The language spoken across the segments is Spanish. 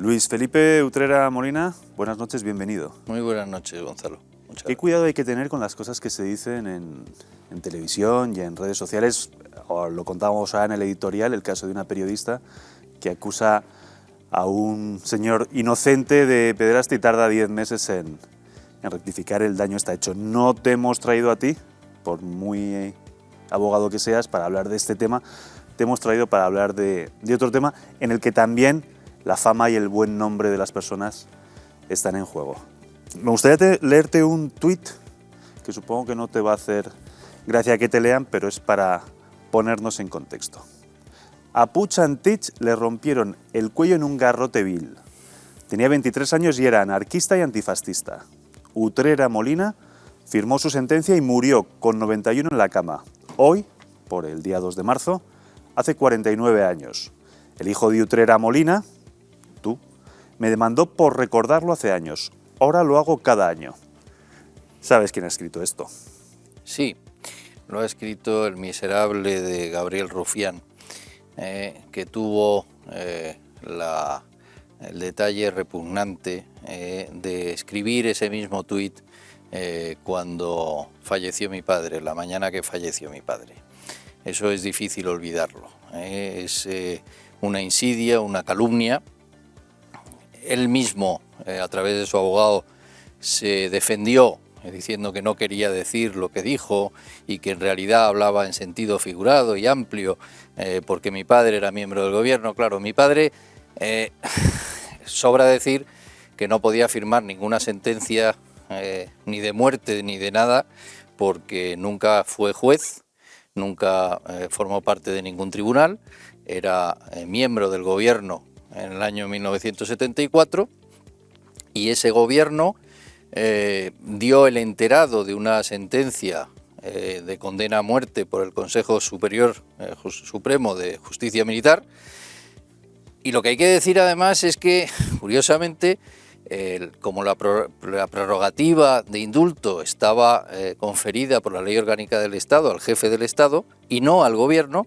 Luis Felipe Utrera Molina, buenas noches, bienvenido. Muy buenas noches, Gonzalo. ¿Qué cuidado hay que tener con las cosas que se dicen en televisión y en redes sociales? O lo contábamos ahora en el editorial, el caso de una periodista que acusa a un señor inocente de pederastia y tarda 10 meses en rectificar el daño está hecho. No te hemos traído a ti, por muy abogado que seas, para hablar de este tema. Te hemos traído para hablar de otro tema en el que también la fama y el buen nombre de las personas están en juego. Me gustaría leerte un tuit que supongo que no te va a hacer gracia que te lean, pero es para ponernos en contexto. A Puig Antich le rompieron el cuello en un garrote vil. Tenía 23 años y era anarquista y antifascista. Utrera Molina firmó su sentencia y murió con 91 en la cama. Hoy, por el día 2 de marzo, hace 49 años. El hijo de Utrera Molina, tú, me demandó por recordarlo hace años. Ahora lo hago cada año. ¿Sabes quién ha escrito esto? Sí, lo ha escrito el miserable de Gabriel Rufián, que tuvo el detalle repugnante de escribir ese mismo tuit cuando falleció mi padre, la mañana que falleció mi padre. Eso es difícil olvidarlo. Es una insidia, una calumnia. Él mismo, a través de su abogado, se defendió diciendo que no quería decir lo que dijo y que en realidad hablaba en sentido figurado y amplio porque mi padre era miembro del gobierno. Claro, mi padre, sobra decir que no podía firmar ninguna sentencia ni de muerte ni de nada porque nunca fue juez, nunca formó parte de ningún tribunal, era miembro del gobierno en el año 1974 y ese gobierno dio el enterado de una sentencia de condena a muerte por el Consejo Superior Supremo de Justicia Militar. Y lo que hay que decir además es que, curiosamente, como la prerrogativa de indulto estaba conferida por la Ley Orgánica del Estado al jefe del Estado y no al gobierno,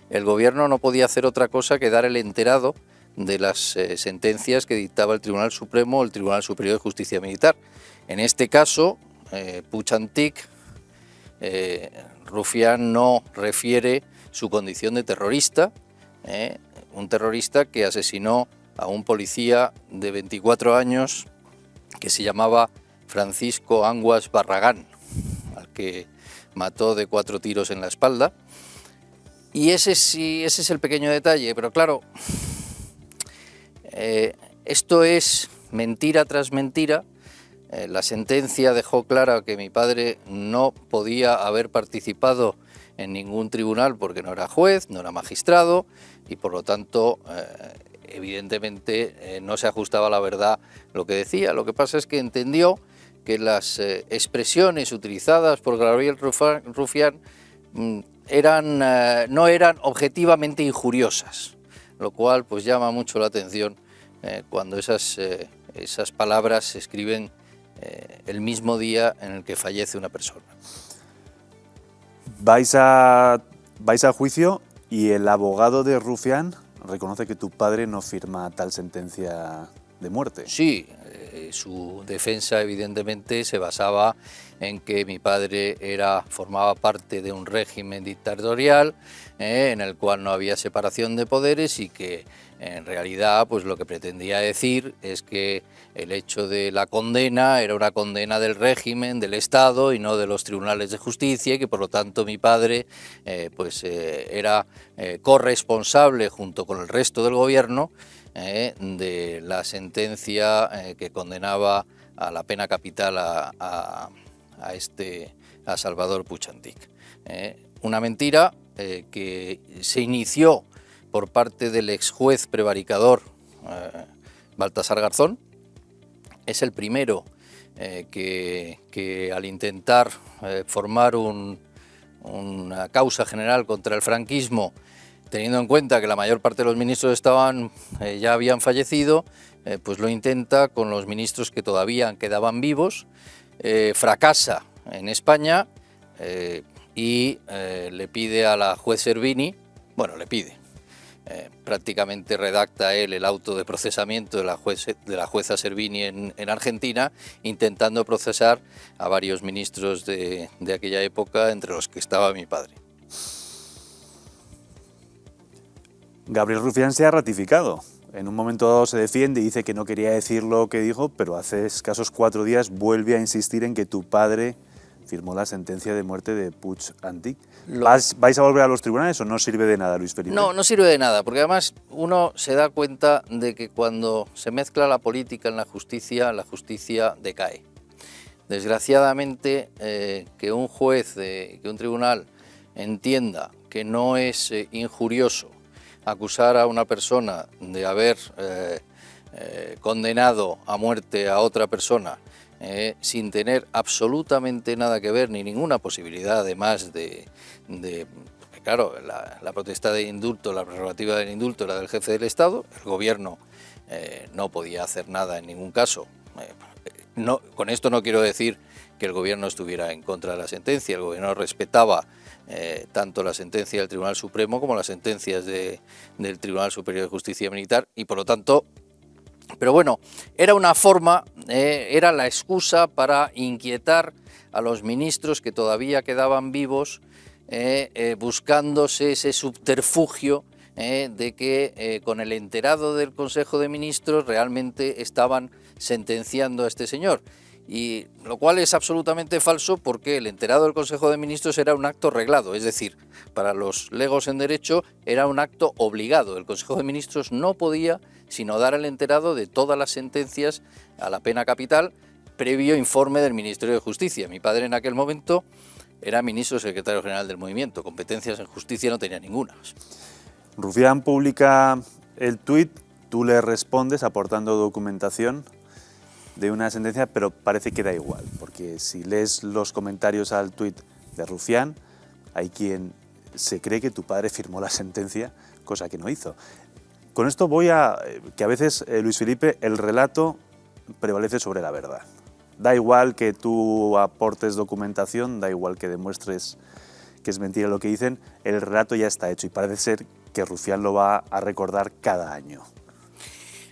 el gobierno no podía hacer otra cosa que dar el enterado de las sentencias que dictaba el Tribunal Supremo o el Tribunal Superior de Justicia Militar. En este caso, Puig Antich, Rufián no refiere su condición de terrorista, un terrorista que asesinó a un policía de 24 años que se llamaba Francisco Anguas Barragán, al que mató de 4 tiros en la espalda. Y ese es el pequeño detalle, pero claro, esto es mentira tras mentira. La sentencia dejó clara que mi padre no podía haber participado en ningún tribunal porque no era juez, no era magistrado y por lo tanto evidentemente no se ajustaba a la verdad lo que decía. Lo que pasa es que entendió que las expresiones utilizadas por Gabriel Rufián no eran objetivamente injuriosas, lo cual pues llama mucho la atención cuando esas palabras se escriben el mismo día en el que fallece una persona. Vais a juicio y el abogado de Rufián reconoce que tu padre no firma tal sentencia de muerte. Sí, su defensa evidentemente se basaba en que mi padre formaba parte de un régimen dictatorial en el cual no había separación de poderes y que en realidad pues lo que pretendía decir es que el hecho de la condena era una condena del régimen, del Estado y no de los tribunales de justicia y que por lo tanto mi padre era corresponsable junto con el resto del gobierno de la sentencia que condenaba a la pena capital a Salvador Puig Antich. Una mentira que se inició por parte del ex juez prevaricador Baltasar Garzón. Es el primero que al intentar formar una causa general contra el franquismo, teniendo en cuenta que la mayor parte de los ministros ya habían fallecido, pues lo intenta con los ministros que todavía quedaban vivos, fracasa en España y le pide a la juez Servini, prácticamente redacta él el auto de procesamiento de la jueza Servini en Argentina, intentando procesar a varios ministros de aquella época, entre los que estaba mi padre. Gabriel Rufián se ha ratificado. En un momento dado se defiende y dice que no quería decir lo que dijo, pero hace escasos 4 días vuelve a insistir en que tu padre firmó la sentencia de muerte de Puig-Antich. ¿Vais a volver a los tribunales o no sirve de nada, Luis Felipe? No, no sirve de nada, porque además uno se da cuenta de que cuando se mezcla la política en la justicia decae. Desgraciadamente, que un juez, que un tribunal entienda que no es injurioso acusar a una persona de haber condenado a muerte a otra persona sin tener absolutamente nada que ver ni ninguna posibilidad, además claro, la potestad de indulto, la prerrogativa del indulto era del jefe del Estado, el gobierno no podía hacer nada en ningún caso. Con esto no quiero decir que el gobierno estuviera en contra de la sentencia, el gobierno respetaba tanto la sentencia del Tribunal Supremo como las sentencias del Tribunal Superior de Justicia Militar y por lo tanto, pero bueno, era una forma, era la excusa para inquietar a los ministros que todavía quedaban vivos, buscándose ese subterfugio de que con el enterado del Consejo de Ministros realmente estaban sentenciando a este señor. Y lo cual es absolutamente falso porque el enterado del Consejo de Ministros era un acto reglado, es decir, para los legos en derecho era un acto obligado. El Consejo de Ministros no podía sino dar el enterado de todas las sentencias a la pena capital previo informe del Ministerio de Justicia. Mi padre en aquel momento era ministro secretario general del movimiento, competencias en justicia no tenía ninguna. Rufián publica el tuit, tú le respondes aportando documentación de una sentencia, pero parece que da igual, porque si lees los comentarios al tuit de Rufián, hay quien se cree que tu padre firmó la sentencia, cosa que no hizo. Con esto voy a que a veces, Luis Felipe, el relato prevalece sobre la verdad. Da igual que tú aportes documentación, da igual que demuestres que es mentira lo que dicen, el relato ya está hecho y parece ser que Rufián lo va a recordar cada año.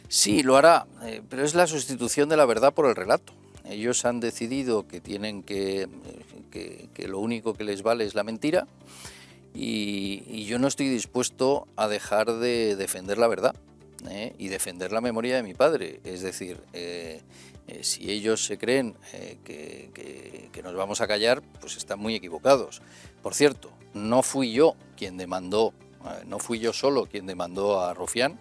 Sí, lo hará, pero es la sustitución de la verdad por el relato. Ellos han decidido que tienen que lo único que les vale es la mentira y yo no estoy dispuesto a dejar de defender la verdad y defender la memoria de mi padre. Es decir, si ellos se creen que nos vamos a callar, pues están muy equivocados. Por cierto, no fui yo quien demandó, no fui yo solo quien demandó a Rufián,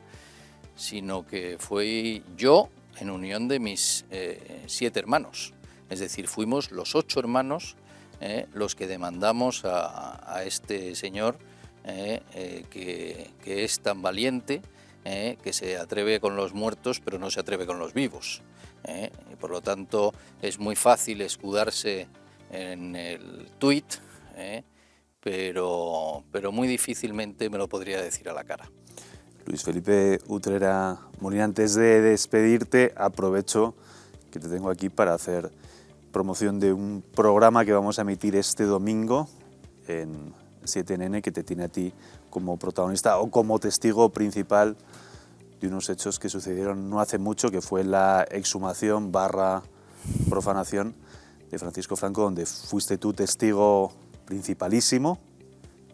sino que fui yo en unión de mis 7 hermanos. Es decir, fuimos los 8 hermanos los que demandamos a este señor que es tan valiente, que se atreve con los muertos pero no se atreve con los vivos. Y por lo tanto es muy fácil escudarse en el tuit, pero muy difícilmente me lo podría decir a la cara. Luis Felipe Utrera Molina, antes de despedirte, aprovecho que te tengo aquí para hacer promoción de un programa que vamos a emitir este domingo en 7NN, que te tiene a ti como protagonista o como testigo principal de unos hechos que sucedieron no hace mucho, que fue la exhumación / profanación de Francisco Franco, donde fuiste tú testigo principalísimo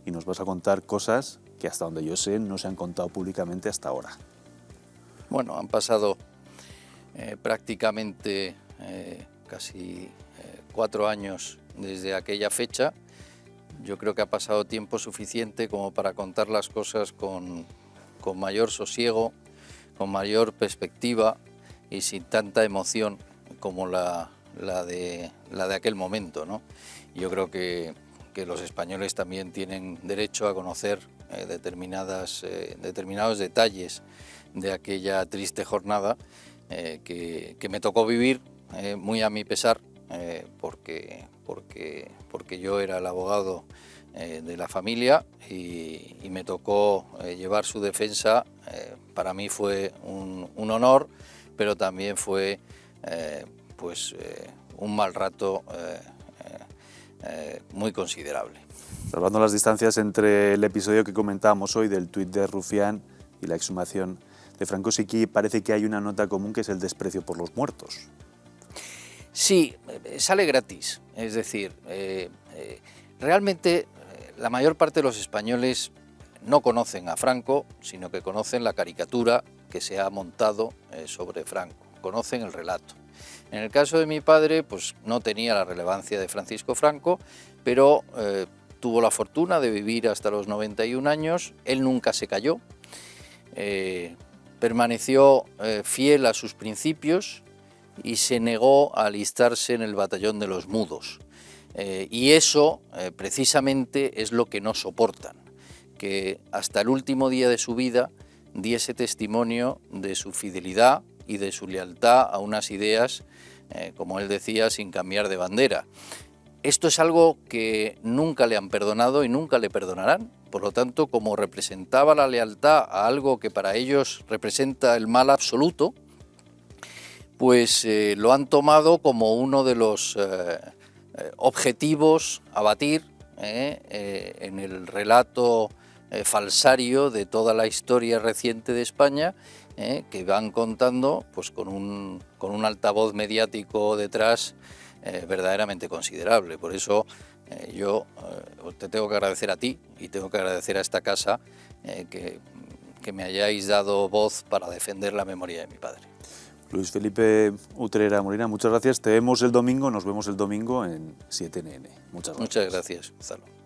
y nos vas a contar cosas que hasta donde yo sé no se han contado públicamente hasta ahora. Bueno, han pasado prácticamente casi 4 años desde aquella fecha. Yo creo que ha pasado tiempo suficiente como para contar las cosas con mayor sosiego, con mayor perspectiva y sin tanta emoción como la de aquel momento, ¿no? Yo creo que los españoles también tienen derecho a conocer determinados detalles de aquella triste jornada que me tocó vivir muy a mi pesar, porque yo era el abogado de la familia y me tocó llevar su defensa. Para mí fue un honor, pero también fue un mal rato muy considerable. Salvando las distancias entre el episodio que comentábamos hoy del tuit de Rufián y la exhumación de Franco, sí que parece que hay una nota común, que es el desprecio por los muertos. Sí, sale gratis, es decir, realmente la mayor parte de los españoles no conocen a Franco, sino que conocen la caricatura que se ha montado sobre Franco, conocen el relato. En el caso de mi padre, pues no tenía la relevancia de Francisco Franco, pero tuvo la fortuna de vivir hasta los 91 años, él nunca se cayó, permaneció fiel a sus principios y se negó a alistarse en el batallón de los mudos. Y eso precisamente es lo que no soportan, que hasta el último día de su vida diese testimonio de su fidelidad y de su lealtad a unas ideas, como él decía, sin cambiar de bandera. Esto es algo que nunca le han perdonado y nunca le perdonarán. Por lo tanto, como representaba la lealtad a algo que para ellos representa el mal absoluto, pues lo han tomado como uno de los objetivos a batir en el relato falsario de toda la historia reciente de España, que van contando pues con un altavoz mediático detrás verdaderamente considerable. Por eso yo te tengo que agradecer a ti y tengo que agradecer a esta casa que me hayáis dado voz para defender la memoria de mi padre. Luis Felipe Utrera Molina, muchas gracias. Te vemos el domingo, nos vemos el domingo en 7NN. Muchas gracias. Muchas gracias, Gonzalo.